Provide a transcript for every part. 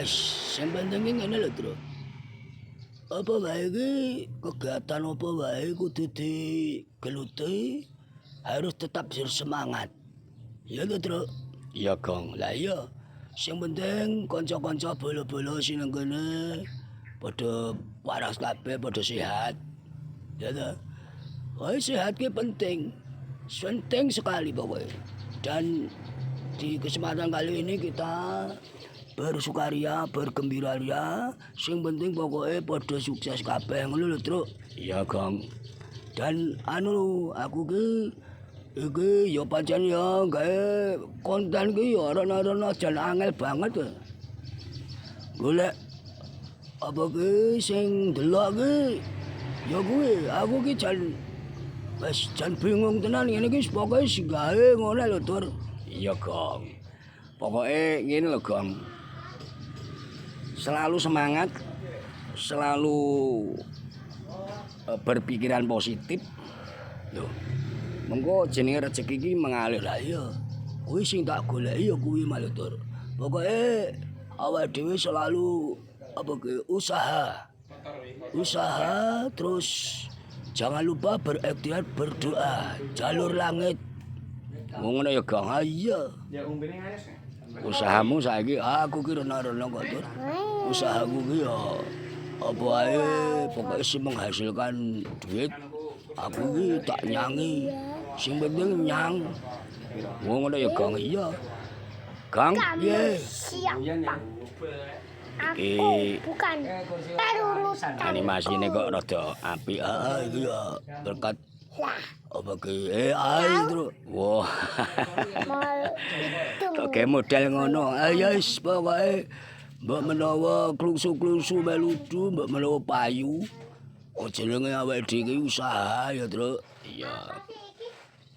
Sing penting ki ngene lho, Tru. Apa wae ki kegiatan apa wae kudu digeluti harus tetap bersemangat. Ya to, Tru? Iya, Gong. Lah iya. Sing penting kanca-kanca bola-bola sing nang kene padha waras kabeh, padha sehat. Ya to? Wah, sehat ki penting. Penting sekali pokoknya. Dan di kesempatan kali ini kita bersukaria, bergembira, sing penting pokoknya pada sukses kabeh ngono lho, Truk. Iya, Kang. Dan anu aku iki ya pancen ya gawe konten ki ya ora jan angel banget to. Golek apa ki sing delok ki ya kuwi aku ki jan bingung tenan ngene iki pokoke sing gawe ngono lho, Tur. Iya, Kang. Pokoknya ngene lho, Kang. Selalu semangat, selalu berpikiran positif. Loh. Mengko jenenge rezeki iki mengalir lah iya. Kuwi sing tak goleki ya kuwi malah, Tur. Pokoke awake dhewe selalu apa ke usaha. Usaha terus jangan lupa berikhtiar berdoa, jalur langit. Ngono ya, Gang. Iya. Ya umpine nganes. Usahamu saiki aku ki rena-rena kok, Tur. Usahaku ki ya apa ae pokoke sing menghasilkan duit aku ki tak nyangi. Sing penting nyang. Ngono ya, Gang. Iya. Gang, piye? Iki bukan perurutan animasine kok rada apik. Heeh, iki ya berkat apa ki AI, Tru. Wah. Kok model ngono. Ayo wis pokoke mbok menawa klusu-klusu meludu, mbok menawa payu. Oh jenenge awake dhewe usaha ya, Tru. Iya.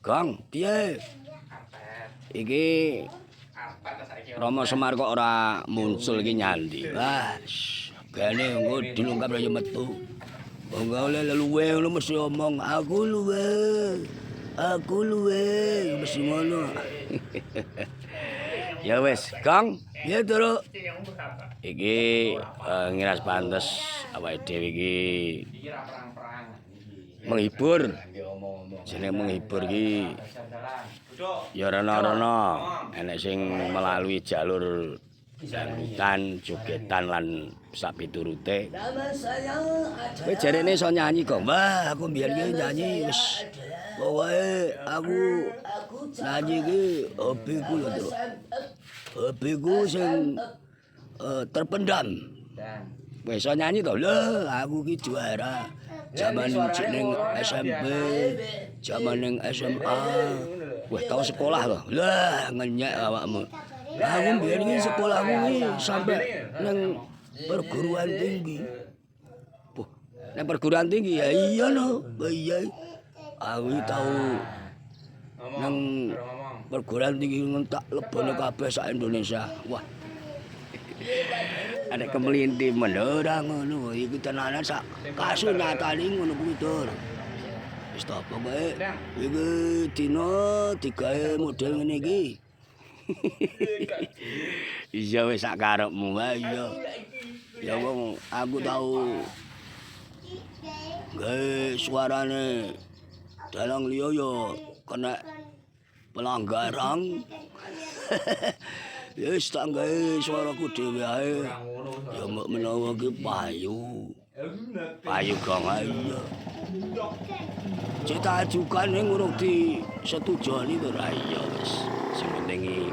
Gang, piye? Iki Rama Semar kok ora muncul iki nyandi. Wah, gane engko dilungkap ya metu. Enggak oleh luwe ngono mesti omong aku luwe mesti ngono. Ya wes, Kang, piye Tru? Iki ngiras pantes awake dhewe iki menghibur. Jenenge menghibur iki ya rena-rena enek sing melalui jalur dangdutan, jogetan lan sak piturute. Kowe jarene iso nyanyi kok. Wah, aku mbiyen ki nyanyi wis pokoke aku nyanyi ki hobiku lho, Tru. Hobiku sing terpendam. Kowe iso nyanyi to? Lho, aku ki juara. Zaman ning SMP, zaman ning SMA. Wah, tau sekolah to. Lah, ngenyek awakmu. Aku mbiyen iki sekolahku iki sampai nang perguruan tinggi. Puh, nang perguruan tinggi ya iya no. Iya. Aku tahu nang perguruan tinggi ngentak lebone kabeh sak Indonesia. Wah. Ada kemelintiman ora ngono. Iki tenanan sak kasunyatane ngono kuwi, Tur. Wis ta pokoke iki dina digawe model ngene iki. Iya wis sak karepmu wae iya. Ya wong aku tahu gawe suarane dalang liya ya kena pelanggaran. Ya wis tak gawe suaraku dhewe ae. Ya mbok menawa ki payu. Payu Gang iya. Cita ajukan ning urung disetujoni to ra iya wis. Sing penting iki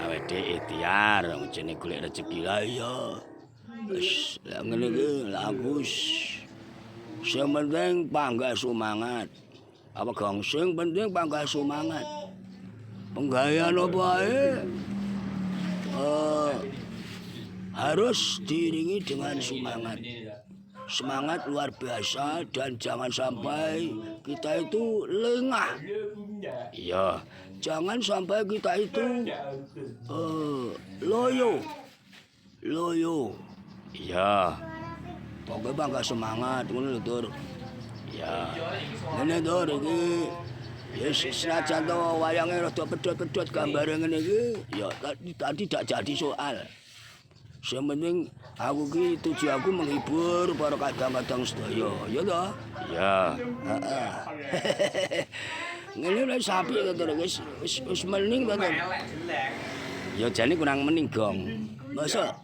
awake dhewe ikhtiar jenenge golek rezeki lah iya. Wis lek ngene iki lha aku sing penting panggah semangat. Apa Gang sing penting panggah semangat. Penggawean apa ae harus diiringi dengan semangat. Semangat luar biasa dan jangan sampai kita itu lengah. Iya, jangan sampai kita itu loyo. Iya. Pokoknya bangga semangat ngono lho, Tur. Iya. Ngene Tur iki yes, senajan to wayange rada pedhot-pedhot gambare ngene iki ya tadi tidak jadi soal. Sing penting aku ki tujuan aku menghibur para kadang-kadang sedaya, ya toh? Ya, heeh. Ngene lho sapi to wis mening to. Ya jane kurang mening gong. Masa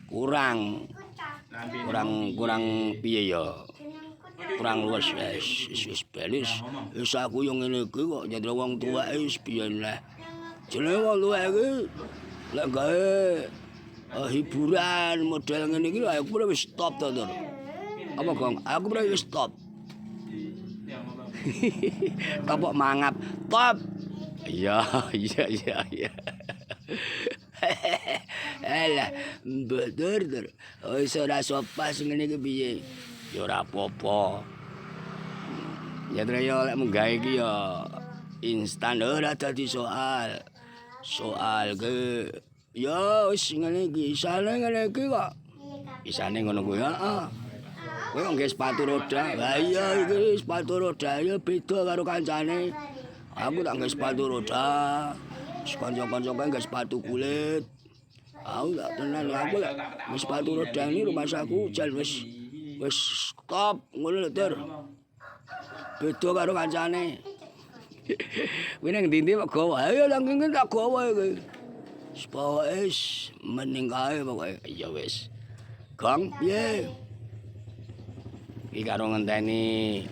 kurang piye ya? Kurang luwes wis belis. Wis aku yo ngene iki kok jadi wong tuwek wis piye lah. Jenenge wong tuwek iki lek gawe hiburan model ngene iki aku wis stop to, Tur. Apa, Gong? Aku wis stop. Kapok mangap. Top. Iya. Alah, bener. Wis ora sopas ngene iki piye? Ya ora apa-apa. Ya yo lek munggah iki ya instan ora dadi soal. Soal ke ya wis ngene iki, isane ngene iki kok. Isane ngono kuwi, heeh. Kowe nggae sepatu roda. Lah iya iki sepatu roda ya beda karo kancane. Aku tak nggae sepatu roda. Kanca-kanca nggae sepatu kulit. Aku tak tenan aku lek sepatu roda ini rumah saku jan wis stop ngono lho, Tur. Beda karo kancane. Kuwi nang ndi-ndi kok gawa. Ayo nang kene tak gawa iki. Pokoke wis mening kae pokoke. Ya wis. Gong, piye? Iki karo ngenteni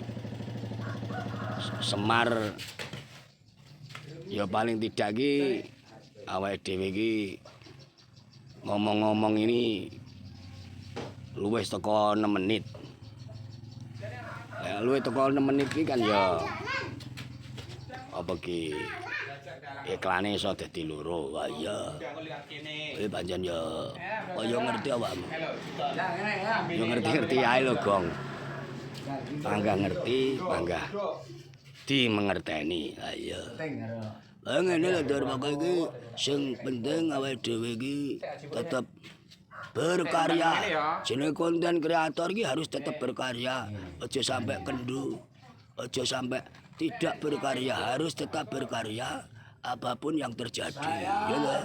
Semar ya paling tidak ki awake dhewe iki ngomong-ngomong ini luwes teko 6 menit. Ya luwes teko 6 menit iki kan ya apa ki iklane iso dadi loro. Wah iya. Kowe pancen ya kaya ngerti awakmu. Ya ngerti-ngerti ae lho, Gong. Bangga ngerti, bangga dimengerteni. Ha iya. Ngene lho Dur, pokoke iki sing penting awake dhewe iki tetep berkarya. Jenenge konten kreator iki harus tetap berkarya. Aja sampai kendu. Aja sampai tidak berkarya, harus tetap berkarya apapun yang terjadi. Ya lho.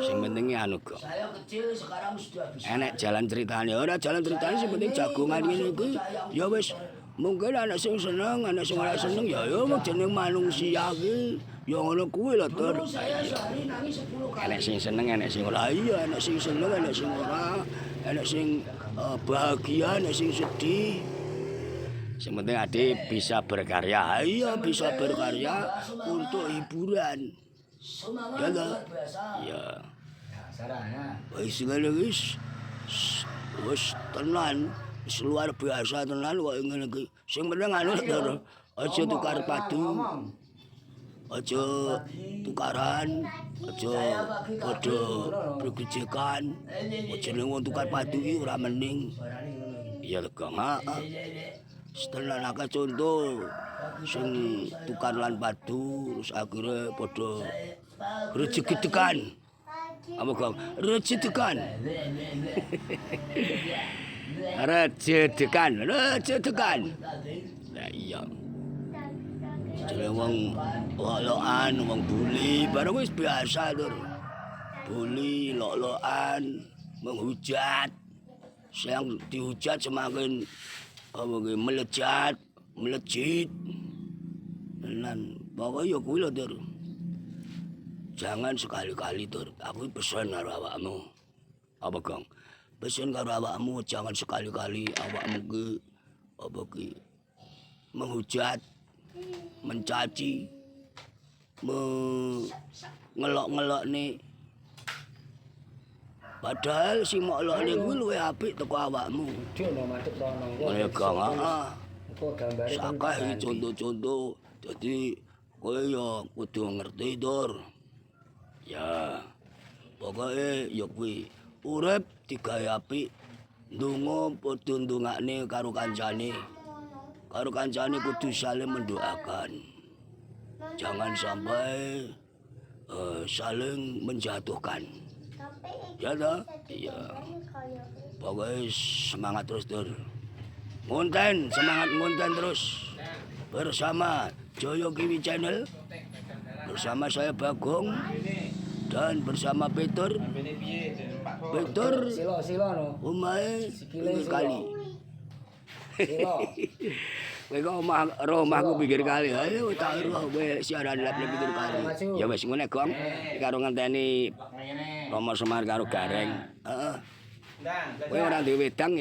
Sing penting anu kok. Saya kecil sekarang sudah bisa. Enek jalan ceritane. Ora jalan ceritane sing penting jagongan ngene iki. Ya wis mungkin anak sing seneng, anak sing ora seneng ya jeneng manusia iki. Ya ngono kuwi lho, Tur. Enek sing seneng, enek sing ora. Iya, enek sing seneng, enek sing ora. Enek sing bahagia, enek sing sedih. Sing penting Ade bisa berkarya. Iya, bisa berkarya untuk hiburan. Ya lah. Ya. Wis ngene wis tenan, wis luar biasa tenan kok ngene iki. Sing penting anu Tur, aja tukar padu. Aja tukaran, aja padha bergejekan. Jenenge wong tukar padu iki ora mening. Iya lho, Gong. Setelah akeh contoh sing tukar lan padu terus akhirnya padha rejegedekan. Apa Gong? Rejedekan. Rejedekan. Lah iya. Jenenge wong lok-lokan, wong buli, barang wis biasa Tur. Buli, lok-lokan, menghujat. Yang dihujat semakin melejit. Tenan, pokoknya ya kuwi lho, Tur. Jangan sekali-kali, Tur. Aku pesen karo awakmu. Apa, Gong? Pesen karo awakmu jangan sekali-kali awakmu ki menghujat, mencaci, ngelok-ngelok nih. Padahal si moklokne kuwi luwih apik teko awakmu. Ya Gong, heeh. Sakeh iki contoh-contoh. Dadi kowe ya kudu ngerti, Tur. Ya. Pokoke ya kuwi urip digawe apik. Ndonga padha ndongakne karo kancane. Karo kancane kudu saling mendoakan. Jangan sampai saling menjatuhkan. Ya toh? Iya. Pokoknya semangat terus, Tur. Semangat ngonten terus. Bersama Joyo Kiwi Channel. Bersama saya Bagong. Dan bersama Peter. Peter Silo no. omahe Sikile pinggir silo. kali. Silo. Kowe kok omahku pinggir kali. Ayo tak roh kowe siaran live nang pinggir kali. Ya wis ngene, Gong. Karo ngenteni Romo Semar karo Gareng. Heeh. Kowe ora duwe wedang